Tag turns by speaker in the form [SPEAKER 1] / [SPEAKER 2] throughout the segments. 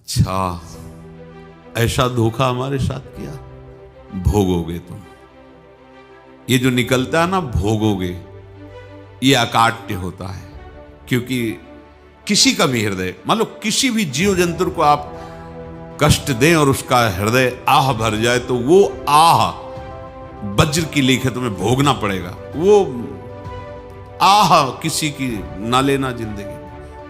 [SPEAKER 1] अच्छा, ऐसा धोखा हमारे साथ किया, भोगोगे तुम। ये जो निकलता है ना भोगोगे, ये अकाट्य होता है। क्योंकि किसी का भी हृदय, मान लो किसी भी जीव जंतु को आप कष्ट दें और उसका हृदय आह भर जाए, तो वो आह वज्र की लीक है, तुम्हें भोगना पड़ेगा। वो आह किसी की ना लेना जिंदगी।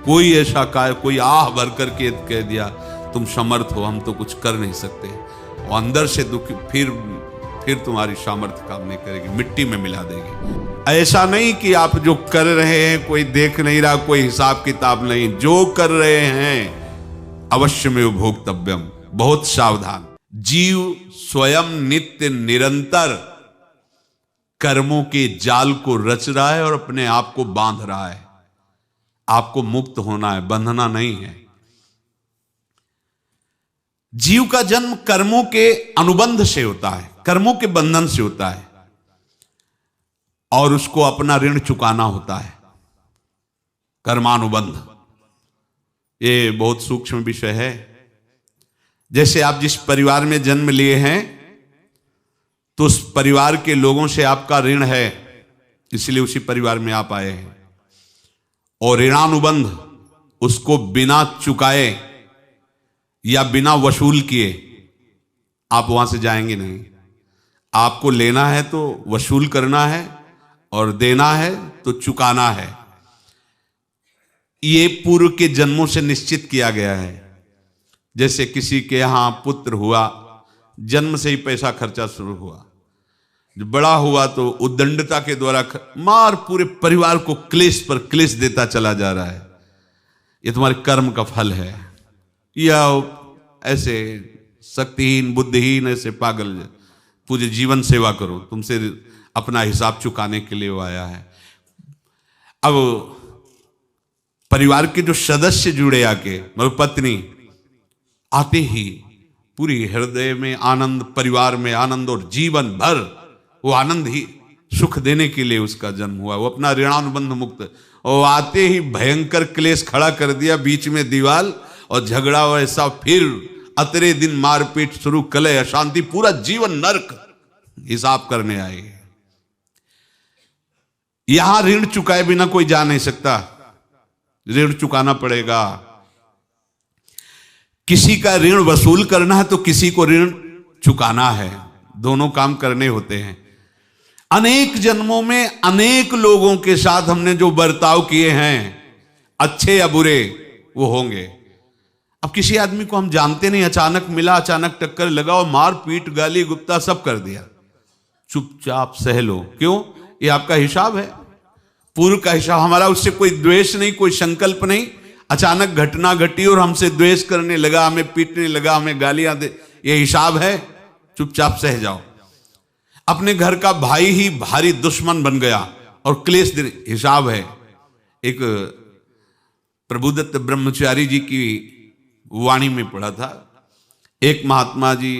[SPEAKER 1] कोई ऐसा कोई आह भर करके कह दिया तुम समर्थ हो, हम तो कुछ कर नहीं सकते, और अंदर से दुखी, फिर तुम्हारी सामर्थ्य काम नहीं करेगी, मिट्टी में मिला देगी। ऐसा नहीं कि आप जो कर रहे हैं कोई देख नहीं रहा, कोई हिसाब किताब नहीं, जो कर रहे हैं अवश्य में भोक्तव्यम। बहुत सावधान। जीव स्वयं नित्य निरंतर कर्मों के जाल को रच रहा है और अपने आप को बांध रहा है। आपको मुक्त होना है, बंधना नहीं है। जीव का जन्म कर्मों के अनुबंध से होता है, कर्मों के बंधन से होता है, और उसको अपना ऋण चुकाना होता है। कर्मानुबंध ये बहुत सूक्ष्म विषय है। जैसे आप जिस परिवार में जन्म लिए हैं, तो उस परिवार के लोगों से आपका ऋण है, इसलिए उसी परिवार में आप आए हैं। और ऋणानुबंध, उसको बिना चुकाए या बिना वसूल किए आप वहां से जाएंगे नहीं। आपको लेना है तो वसूल करना है, और देना है तो चुकाना है। ये पूर्व के जन्मों से निश्चित किया गया है। जैसे किसी के यहां पुत्र हुआ, जन्म से ही पैसा खर्चा शुरू हुआ, जो बड़ा हुआ तो उद्दंडता के द्वारा मार पूरे परिवार को क्लेश पर क्लेश देता चला जा रहा है। ये तुम्हारे कर्म का फल है। या ऐसे शक्तिहीन बुद्धिहीन ऐसे पागल पूरे जीवन सेवा करो, तुमसे अपना हिसाब चुकाने के लिए वो आया है। अब परिवार के जो सदस्य जुड़े आके, मतलब पत्नी आते ही पूरी हृदय में आनंद, परिवार में आनंद, और जीवन भर वो आनंद ही सुख देने के लिए उसका जन्म हुआ। वो अपना ऋणानुबंध मुक्त, और आते ही भयंकर क्लेश खड़ा कर दिया, बीच में दीवाल और झगड़ा वैसा, फिर अतरे दिन मारपीट शुरू, कलह अशांति, पूरा जीवन नरक हिसाब करने आए। यहां ऋण चुकाए बिना कोई जा नहीं सकता, ऋण चुकाना पड़ेगा। किसी का ऋण वसूल करना है तो किसी को ऋण चुकाना है, दोनों काम करने होते हैं। अनेक जन्मों में अनेक लोगों के साथ हमने जो बर्ताव किए हैं, अच्छे या बुरे, वो होंगे। अब किसी आदमी को हम जानते नहीं, अचानक मिला, अचानक टक्कर लगा और मार पीट गाली गुप्ता सब कर दिया, चुपचाप सह लो। क्यों? ये आपका हिसाब है, पूर्व का हिसाब। हमारा उससे कोई द्वेष नहीं, कोई संकल्प नहीं। अचानक घटना घटी और हमसे द्वेष करने लगा, हमें पीटने लगा, हमें गालियां दे, ये हिसाब है, चुपचाप सह जाओ। अपने घर का भाई ही भारी दुश्मन बन गया और क्लेश दे, हिसाब है। एक प्रभुदत्त ब्रह्मचारी जी की वाणी में पढ़ा था, एक महात्मा जी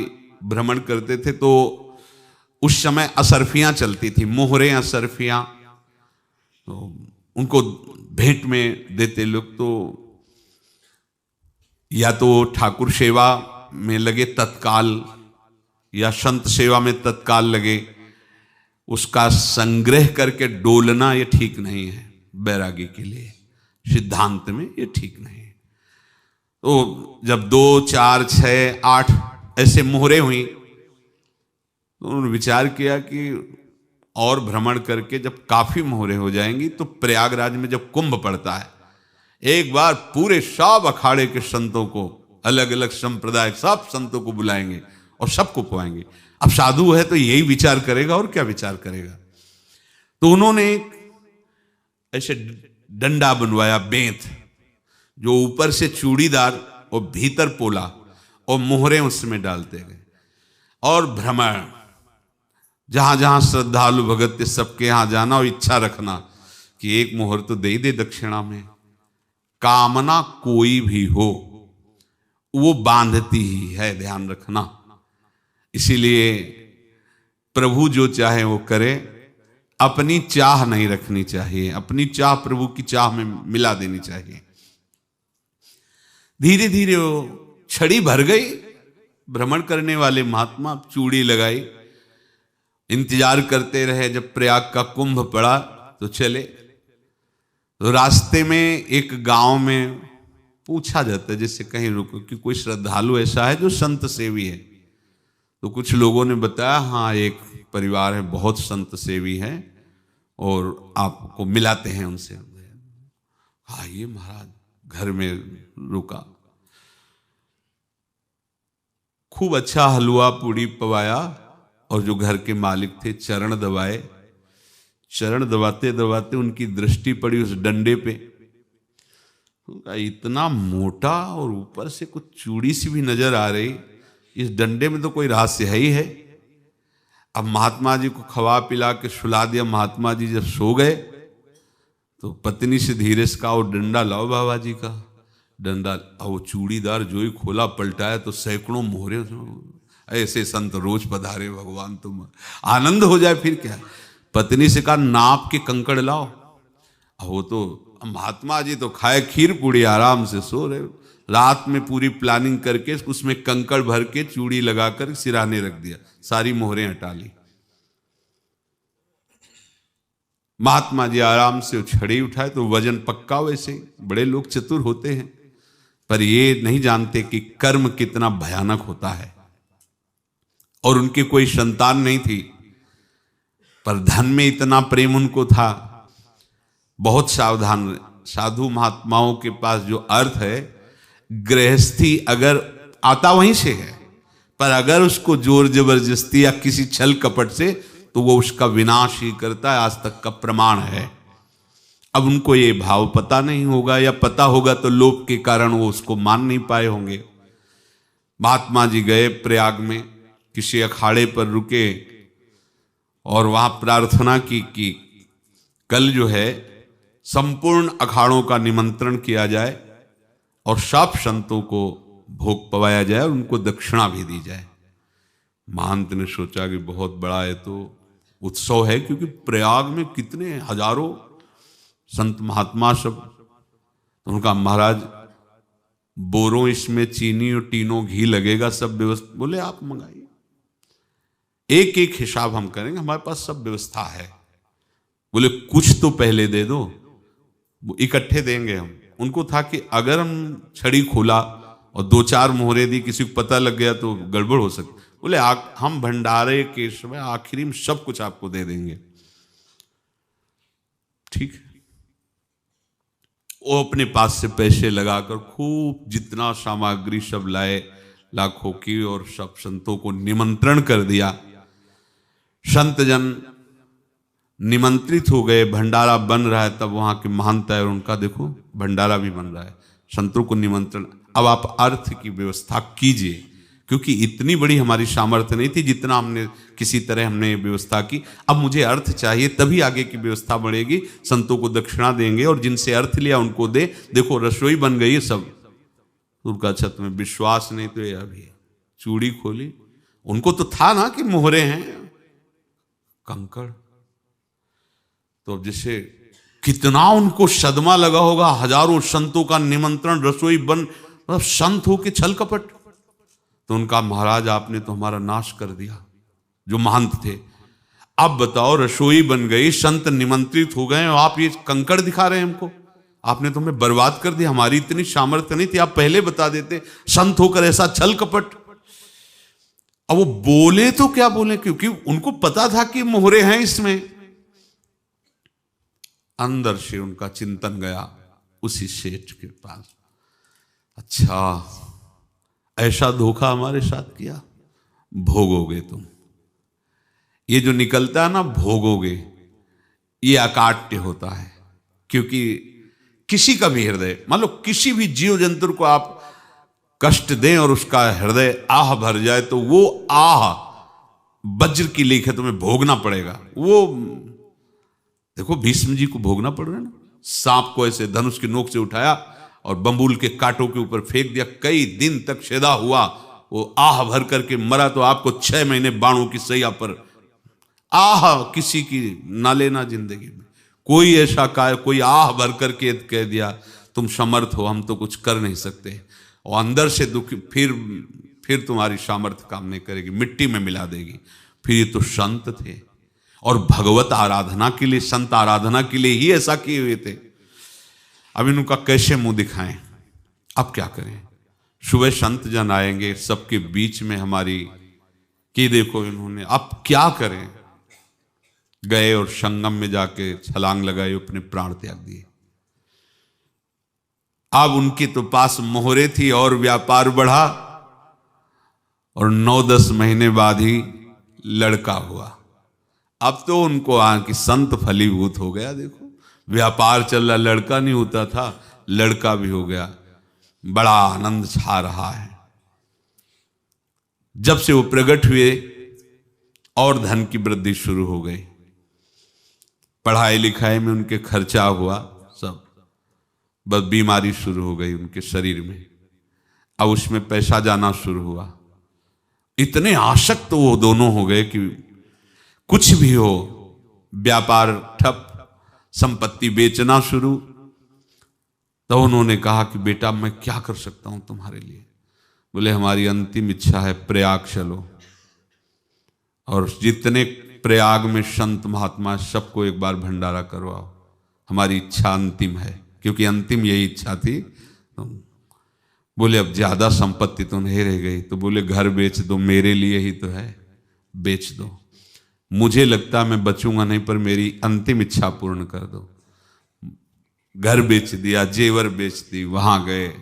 [SPEAKER 1] भ्रमण करते थे, तो उस समय असरफियां चलती थी, मोहरे असरफियां, तो उनको भेंट में देते लोग। तो या तो ठाकुर सेवा में लगे तत्काल, या संत सेवा में तत्काल लगे, उसका संग्रह करके डोलना ये ठीक नहीं है। बैरागी के लिए सिद्धांत में ये ठीक नहीं है। तो जब 2, 4, 6, 8 ऐसे मोहरे हुई, तो उन्होंने विचार किया कि और भ्रमण करके जब काफी मोहरे हो जाएंगी तो प्रयागराज में जब कुंभ पड़ता है, एक बार पूरे सब अखाड़े के संतों को, अलग अलग संप्रदाय सब संतों को बुलाएंगे और सबको पवाएंगे। अब साधु है तो यही विचार करेगा, और क्या विचार करेगा। तो उन्होंने ऐसे डंडा बनवाया, बेंत, जो ऊपर से चूड़ीदार और भीतर पोला, और मोहरे उसमें डालते गए। और भ्रमण, जहां जहां श्रद्धालु भगत थे सबके यहां जाना, और इच्छा रखना कि एक मोहर तो दे दे दक्षिणा में। कामना कोई भी हो वो बांधती ही है, ध्यान रखना। इसीलिए प्रभु जो चाहे वो करे, अपनी चाह नहीं रखनी चाहिए, अपनी चाह प्रभु की चाह में मिला देनी चाहिए। धीरे धीरे वो छड़ी भर गई, भ्रमण करने वाले महात्मा चूड़ी लगाई, इंतजार करते रहे। जब प्रयाग का कुंभ पड़ा तो चले। तो रास्ते में एक गांव में पूछा जाता है, जैसे कहीं रुको कि कोई श्रद्धालु ऐसा है जो संत सेवी है। तो कुछ लोगों ने बताया, हाँ एक परिवार है बहुत संत सेवी है और आपको मिलाते हैं उनसे। हाँ ये महाराज घर में रुका, खूब अच्छा हलवा पूड़ी पवाया और जो घर के मालिक थे चरण दबाए। चरण दबाते दबाते उनकी दृष्टि पड़ी उस डंडे पे, इतना मोटा और ऊपर से कुछ चूड़ी सी भी नजर आ रही, इस डंडे में तो कोई रहस्य है ही है। अब महात्मा जी को खवा पिला के सुला दिया। महात्मा जी जब सो गए तो पत्नी से धीरे से कहा, वो डंडा लाओ बाबा जी का डंडा। वो चूड़ीदार जो ही खोला पलटाया तो सैकड़ों मोहरे। ऐसे संत रोज पधारे भगवान, तुम आनंद हो जाए फिर क्या। पत्नी से कहा नाप के कंकड़ लाओ। वो तो महात्मा जी तो खाए खीर पूड़ी, आराम से सो रहे। रात में पूरी प्लानिंग करके उसमें कंकड़ भर के चूड़ी लगाकर सिराने रख दिया, सारी मोहरें हटा ली। महात्मा जी आराम से छड़ी उठाए तो वजन पक्का। वैसे बड़े लोग चतुर होते हैं पर ये नहीं जानते कि कर्म कितना भयानक होता है। और उनकी कोई संतान नहीं थी पर धन में इतना प्रेम उनको था। बहुत सावधान साधु महात्माओं के पास जो अर्थ है, गृहस्थी अगर आता वहीं से है, पर अगर उसको जोर जबरदस्ती या किसी छल कपट से, तो वो उसका विनाश ही करता है। आज तक का प्रमाण है। अब उनको ये भाव पता नहीं होगा, या पता होगा तो लोभ के कारण वो उसको मान नहीं पाए होंगे। महात्मा जी गए प्रयाग में, किसी अखाड़े पर रुके और वहां प्रार्थना की कि कल जो है संपूर्ण अखाड़ों का निमंत्रण किया जाए और सब संतों को भोग पवाया जाए और उनको दक्षिणा भी दी जाए। महंत ने सोचा कि बहुत बड़ा है तो उत्सव है, क्योंकि प्रयाग में कितने हजारों संत महात्मा सब। तो उनका महाराज बोरों इसमें चीनी और टीनों घी लगेगा, सब व्यवस्था। बोले आप मंगाइए, एक एक हिसाब हम करेंगे, हमारे पास सब व्यवस्था है। बोले कुछ तो पहले दे दो, वो इकट्ठे देंगे हम। उनको था कि अगर हम छड़ी खोला और दो चार मोहरे दी, किसी को पता लग गया तो गड़बड़ हो सकती। बोले हम भंडारे के समय आखिरी में सब कुछ आपको दे देंगे। ठीक है। वो अपने पास से पैसे लगाकर खूब जितना सामग्री सब लाए लाखों की, और सब संतों को निमंत्रण कर दिया। संत जन निमंत्रित हो गए, भंडारा बन रहा है। तब वहां के महंत है और उनका देखो भंडारा भी बन रहा है, संतों को निमंत्रण। अब आप अर्थ की व्यवस्था कीजिए, क्योंकि इतनी बड़ी हमारी सामर्थ्य नहीं थी जितना हमने किसी तरह हमने व्यवस्था की। अब मुझे अर्थ चाहिए, तभी आगे की व्यवस्था बढ़ेगी। संतों को दक्षिणा देंगे और जिनसे अर्थ लिया उनको दे। देखो रसोई बन गई है सब। उनका छत में विश्वास नहीं तो ये अभी चूड़ी खोली। उनको तो था ना कि मोहरे हैं, कंकड़। तो जैसे कितना उनको सदमा लगा होगा। हजारों संतों का निमंत्रण, रसोई बन, मतलब संत हो के छल कपट। तो उनका महाराज आपने तो हमारा नाश कर दिया, जो महंत थे। अब बताओ रसोई बन गई, संत निमंत्रित हो गए और आप ये कंकड़ दिखा रहे हैं हमको। आपने तो हमें बर्बाद कर दिया, हमारी इतनी सामर्थ्य नहीं थी, आप पहले बता देते। संत होकर ऐसा छल कपट। अब वो बोले तो क्या बोले, क्योंकि उनको पता था कि मोहरे हैं इसमें। अंदर से उनका चिंतन गया उसी सेठ के पास, अच्छा ऐसा धोखा हमारे साथ किया, भोगोगे तुम। ये जो निकलता है ना भोगोगे, ये अकाट्य होता है। क्योंकि किसी का भी हृदय, मान लो किसी भी जीव जंतु को आप कष्ट दें और उसका हृदय आह भर जाए, तो वो आह वज्र की लेख है, तुम्हें भोगना पड़ेगा। वो देखो भीष्म जी को भोगना पड़ रहा है ना। सांप को ऐसे धनुष की नोक से उठाया और बंबूल के कांटों के ऊपर फेंक दिया, कई दिन तक शेदा हुआ, वो आह भर करके मरा। तो आपको 6 महीने बाणों की सैया पर आह किसी की ना लेना जिंदगी में। कोई ऐसा कोई आह भर करके कह दिया तुम समर्थ हो, हम तो कुछ कर नहीं सकते। और अंदर से दुखी, फिर तुम्हारी सामर्थ्य काम नहीं करेगी, मिट्टी में मिला देगी। फिर ये तो संत थे और भगवत आराधना के लिए, संत आराधना के लिए ही ऐसा किए हुए थे। अब इनका कैसे मुंह दिखाएं? अब क्या करें? सुबह संत जन आएंगे, सबके बीच में हमारी कि देखो इन्होंने, अब क्या करें? गए और संगम में जाके छलांग लगाई, अपने प्राण त्याग दिए। अब उनके तो पास मोहरे थी और व्यापार बढ़ा, और 9-10 महीने बाद ही लड़का हुआ। अब तो उनको कि संत फलीभूत हो गया। देखो व्यापार चल रहा, लड़का नहीं होता था, लड़का भी हो गया। बड़ा आनंद छा रहा है। जब से वो प्रकट हुए और धन की वृद्धि शुरू हो गई, पढ़ाई लिखाई में उनके खर्चा हुआ सब, बस बीमारी शुरू हो गई उनके शरीर में। अब उसमें पैसा जाना शुरू हुआ। इतने आसक्त तो वो दोनों हो गए कि कुछ भी हो, व्यापार ठप, संपत्ति बेचना शुरू। तो उन्होंने कहा कि बेटा मैं क्या कर सकता हूं तुम्हारे लिए? बोले हमारी अंतिम इच्छा है, प्रयाग चलो और जितने प्रयाग में संत महात्मा सबको एक बार भंडारा करवाओ। हमारी इच्छा अंतिम है, क्योंकि अंतिम यही इच्छा थी। तो बोले अब ज्यादा संपत्ति तो नहीं रह गई। तो बोले घर बेच दो, मेरे लिए ही तो है, बेच दो। मुझे लगता मैं बचूंगा नहीं, पर मेरी अंतिम इच्छा पूर्ण कर दो। घर बेच दिया, जेवर बेच दी। वहां गए,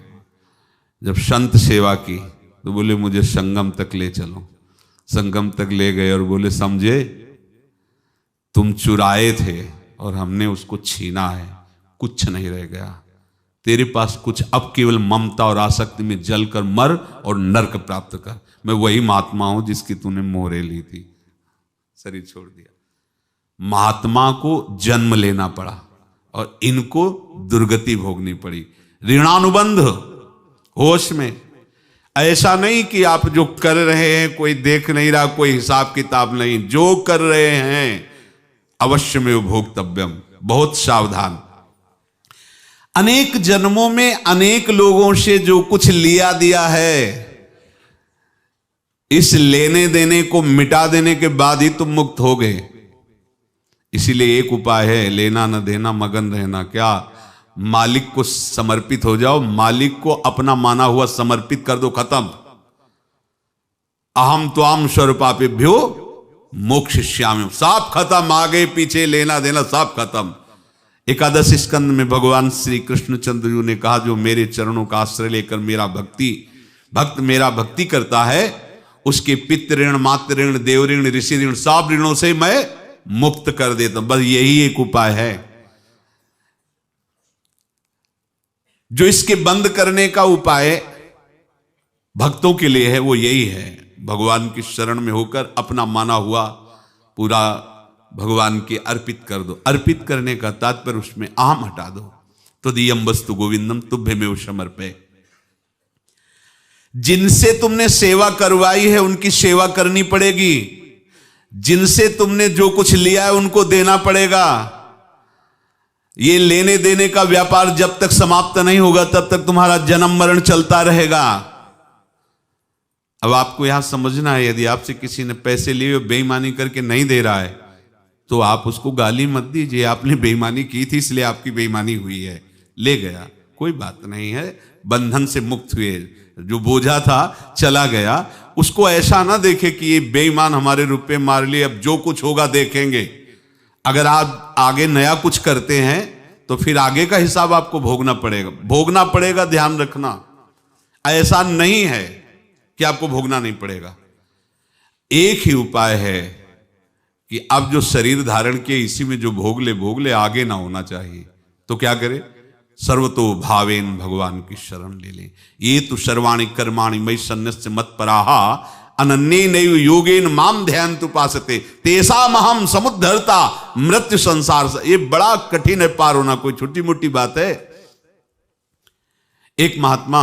[SPEAKER 1] जब संत सेवा की तो बोले मुझे संगम तक ले चलो। संगम तक ले गए और बोले समझे तुम चुराए थे और हमने उसको छीना है, कुछ नहीं रह गया तेरे पास कुछ, अब केवल ममता और आसक्ति में जलकर मर और नरक प्राप्त कर। मैं वही महात्मा हूं जिसकी तूने मोहरे ली थी, शरीर छोड़ दिया। महात्मा को जन्म लेना पड़ा और इनको दुर्गति भोगनी पड़ी। ऋणानुबंध होश में, ऐसा नहीं कि आप जो कर रहे हैं कोई देख नहीं रहा, कोई हिसाब किताब नहीं। जो कर रहे हैं अवश्य में भोक्तव्यम, बहुत सावधान। अनेक जन्मों में अनेक लोगों से जो कुछ लिया दिया है, इस लेने देने को मिटा देने के बाद ही तुम मुक्त हो गए। इसीलिए एक उपाय है, लेना न देना मगन रहना। क्या? मालिक को समर्पित हो जाओ, मालिक को अपना माना हुआ समर्पित कर दो, खत्म। अहम त्वाम स्वरूपापेभ्यो मोक्षयिष्यामि, सब खत्म। आगे पीछे लेना देना सब खत्म। एकादश स्कंद में भगवान श्री कृष्णचंद्र जी ने कहा, जो मेरे चरणों का आश्रय लेकर भक्त मेरा भक्ति करता है, उसके पितृ ऋण, मातृ ऋण, देव ऋण, ऋषि ऋण, सब ऋणों से मैं मुक्त कर देता हूं। बस यही एक उपाय है जो इसके बंद करने का उपाय भक्तों के लिए है। वो यही है, भगवान की शरण में होकर अपना माना हुआ पूरा भगवान के अर्पित कर दो। अर्पित करने का तात्पर्य उसमें अहम हटा दो। तो दियम वस्तु गोविंदम तुभ्यमेव समर्पये। जिनसे तुमने सेवा करवाई है उनकी सेवा करनी पड़ेगी। जिनसे तुमने जो कुछ लिया है उनको देना पड़ेगा। ये लेने देने का व्यापार जब तक समाप्त नहीं होगा तब तक तुम्हारा जन्म मरण चलता रहेगा। अब आपको यहां समझना है, यदि आपसे किसी ने पैसे लिए बेईमानी करके नहीं दे रहा है तो आप उसको गाली मत दीजिए। आपने बेईमानी की थी इसलिए आपकी बेईमानी हुई है, ले गया, कोई बात नहीं है, बंधन से मुक्त हुए, जो बोझा था चला गया। उसको ऐसा ना देखे कि ये बेईमान हमारे रुपए मार लिए, अब जो कुछ होगा देखेंगे। अगर आप आगे नया कुछ करते हैं तो फिर आगे का हिसाब आपको भोगना पड़ेगा, ध्यान रखना। ऐसा नहीं है कि आपको भोगना नहीं पड़ेगा। एक ही उपाय है कि अब जो शरीर धारण किए इसी में जो भोग ले, आगे ना होना चाहिए। तो क्या करे? सर्वतो भावेन भगवान की शरण ले ले। ये तो सर्वाणि कर्माणि मयि सन्न्यस्य मत्पराहा अनन्येनैव योगेन माम ध्यायन्तु उपासते तेषामहं समुद्धर्ता मृत्यु संसार से। ये बड़ा कठिन है पार होना, कोई छोटी मोटी बात है। एक महात्मा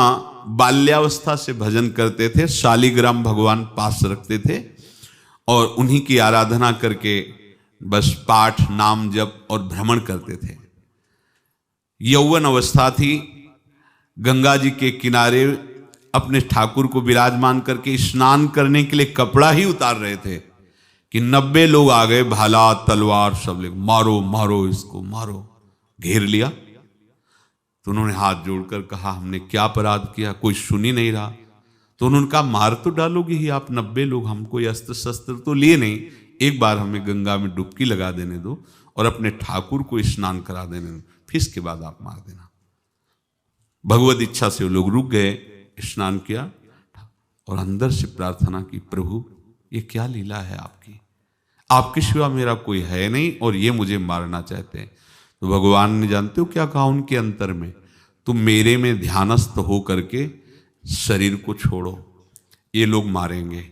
[SPEAKER 1] बाल्यावस्था से भजन करते थे, शालिग्राम भगवान पास रखते थे और उन्हीं की आराधना करके बस पाठ, नाम, जप और भ्रमण करते थे। यौवन अवस्था थी, गंगा जी के किनारे अपने ठाकुर को विराजमान करके स्नान करने के लिए कपड़ा ही उतार रहे थे कि 90 लोग आ गए, भाला तलवार सब ले, मारो मारो इसको मारो, घेर लिया। तो उन्होंने हाथ जोड़कर कहा हमने क्या अपराध किया, कोई सुन ही नहीं रहा। तो उन्होंने कहा मार तो डालोगे ही आप 90 लोग, हम कोई अस्त्र शस्त्र तो लिए नहीं, एक बार हमें गंगा में डुबकी लगा देने दो और अपने ठाकुर को स्नान करा देने दो, फिर इसके बाद आप मार देना। भगवत इच्छा से वो लोग रुक गए, स्नान किया और अंदर से प्रार्थना की, प्रभु ये क्या लीला है आपकी, आपके सिवा मेरा कोई है नहीं और ये मुझे मारना चाहते हैं। तो भगवान ने जानते हो क्या कहा उनके अंतर में, तुम मेरे में ध्यानस्थ हो करके शरीर को छोड़ो, ये लोग मारेंगे,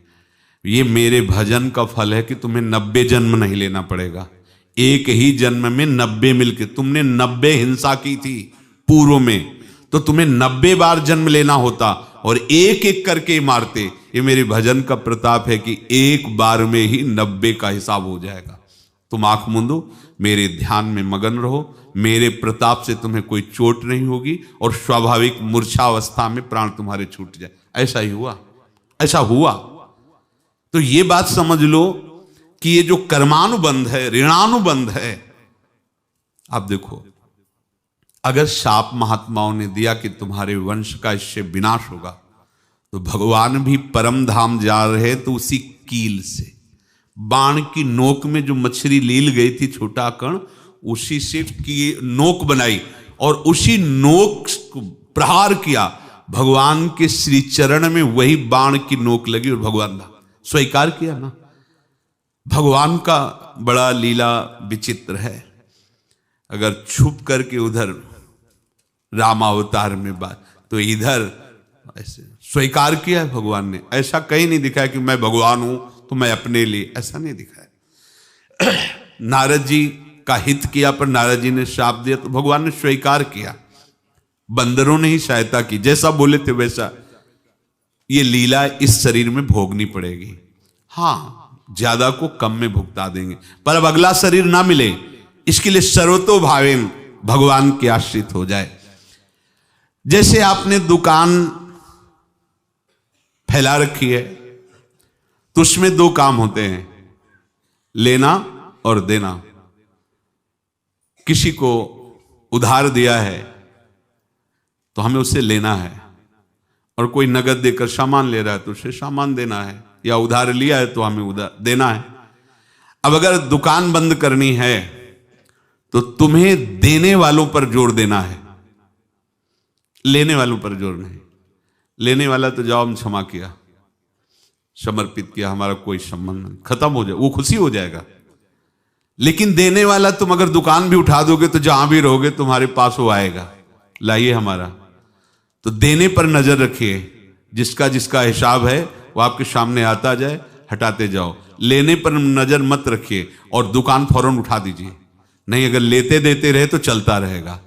[SPEAKER 1] ये मेरे भजन का फल है कि तुम्हें 90 जन्म नहीं लेना पड़ेगा, एक ही जन्म में 90 मिलके, तुमने 90 हिंसा की थी पूर्व में, तो तुम्हें 90 बार जन्म लेना होता और एक एक करके मारते। ये मेरे भजन का प्रताप है कि एक बार में ही 90 का हिसाब हो जाएगा। तुम आंख मूंदो, मेरे ध्यान में मगन रहो, मेरे प्रताप से तुम्हें कोई चोट नहीं होगी और स्वाभाविक मूर्छावस्था में प्राण तुम्हारे छूट जाए। ऐसा ही हुआ, ऐसा हुआ। तो ये बात समझ लो कि ये जो कर्मानुबंध है, ऋणानुबंध है। आप देखो, अगर शाप महात्माओं ने दिया कि तुम्हारे वंश का इससे विनाश होगा, तो भगवान भी परम धाम जा रहे तो उसी कील से, बाण की नोक में जो मछली लील गई थी छोटा कण, उसी से की नोक बनाई और उसी नोक को प्रहार किया, भगवान के श्री चरण में वही बाण की नोक लगी और भगवान ने स्वीकार किया ना। भगवान का बड़ा लीला विचित्र है। अगर छुप करके उधर रामावतार में बात, तो इधर ऐसे स्वीकार किया है भगवान ने। ऐसा कहीं नहीं दिखाया कि मैं भगवान हूं तो मैं अपने लिए, ऐसा नहीं दिखाया। नारद जी का हित किया पर नारद जी ने श्राप दिया तो भगवान ने स्वीकार किया। बंदरों ने ही सहायता की, जैसा बोले थे वैसा। ये लीला इस शरीर में भोगनी पड़ेगी। हाँ, ज्यादा को कम में भुगता देंगे, पर अब अगला शरीर ना मिले इसके लिए सर्वतो भावेन भगवान के आश्रित हो जाए। जैसे आपने दुकान फैला रखी है तो उसमें दो काम होते हैं, लेना और देना। किसी को उधार दिया है तो हमें उससे लेना है, और कोई नगद देकर सामान ले रहा है तो उसे सामान देना है, या उधार लिया है तो हमें उधार देना है। अब अगर दुकान बंद करनी है तो तुम्हें देने वालों पर जोर देना है, लेने वालों पर जोर नहीं। लेने वाला तो जाओ हम क्षमा किया, समर्पित किया, हमारा कोई संबंध नहीं, खत्म हो जाए, वो खुशी हो जाएगा। लेकिन देने वाला तुम अगर दुकान भी उठा दोगे तो जहां भी रहोगे तुम्हारे पास वो आएगा, लाइए हमारा। तो देने पर नजर रखिए, जिसका जिसका हिसाब है वो आपके सामने आता जाए, हटाते जाओ। लेने पर नजर मत रखिए और दुकान फौरन उठा दीजिए, नहीं अगर लेते देते रहे तो चलता रहेगा।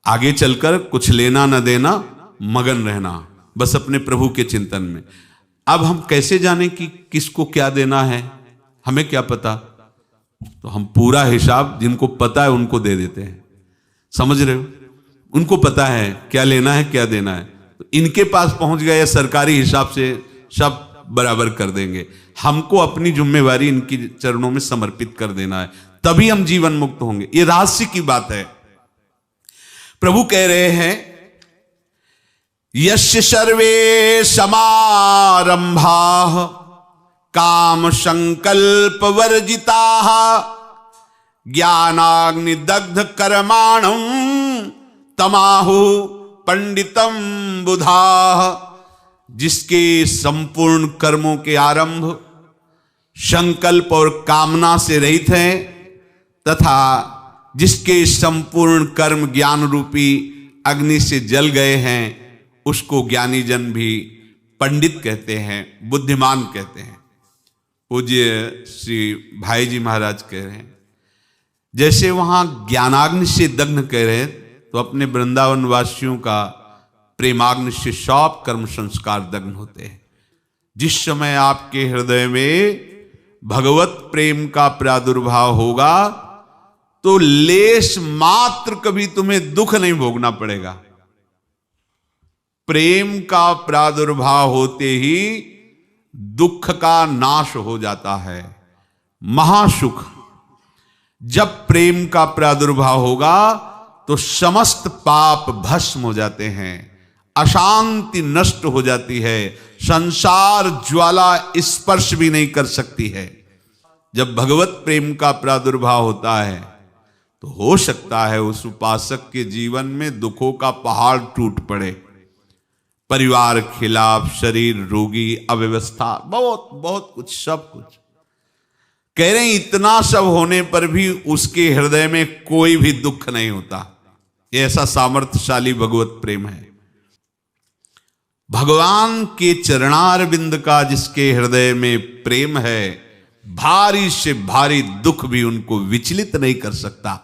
[SPEAKER 1] आगे चलकर कुछ लेना न देना, मगन रहना बस अपने प्रभु के चिंतन में। अब हम कैसे जाने कि किसको क्या देना है, हमें क्या पता? तो हम पूरा हिसाब जिनको पता है उनको दे देते हैं, समझ रहे हो? उनको पता है क्या लेना है क्या देना है, तो इनके पास पहुंच गए, सरकारी हिसाब से सब बराबर कर देंगे। हमको अपनी जिम्मेवारी इनकी चरणों में समर्पित कर देना है, तभी हम जीवन मुक्त होंगे। ये रहस्य की बात है। प्रभु कह रहे हैं, यस्य सर्वे समारंभाः काम संकल्प वर्जिताः ज्ञानाग्नि दग्ध कर्माणं तमाहु पंडितम बुधाः। जिसके संपूर्ण कर्मों के आरंभ संकल्प और कामना से रहित हैं, तथा जिसके संपूर्ण कर्म ज्ञान रूपी अग्नि से जल गए हैं, उसको ज्ञानी जन भी पंडित कहते हैं, बुद्धिमान कहते हैं। पूज्य श्री भाई जी महाराज कह रहे हैं, जैसे वहां ज्ञानाग्नि से दग्न कह रहे हैं, तो अपने वृंदावन वासियों का प्रेमाग्नि से सब कर्म संस्कार दग्न होते हैं। जिस समय आपके हृदय में भगवत प्रेम का प्रादुर्भाव होगा तो लेश मात्र कभी तुम्हें दुख नहीं भोगना पड़ेगा। प्रेम का प्रादुर्भाव होते ही दुख का नाश हो जाता है। महासुख। जब प्रेम का प्रादुर्भाव होगा तो समस्त पाप भस्म हो जाते हैं, अशांति नष्ट हो जाती है, संसार ज्वाला स्पर्श भी नहीं कर सकती है। जब भगवत प्रेम का प्रादुर्भाव होता है तो हो सकता है उस उपासक के जीवन में दुखों का पहाड़ टूट पड़े, परिवार खिलाफ, शरीर रोगी, अव्यवस्था, बहुत बहुत कुछ, सब कुछ। कह रहे हैं इतना सब होने पर भी उसके हृदय में कोई भी दुख नहीं होता। ये ऐसा सामर्थ्यशाली भगवत प्रेम है। भगवान के चरणारविंद का जिसके हृदय में प्रेम है, भारी से भारी दुख भी उनको विचलित नहीं कर सकता।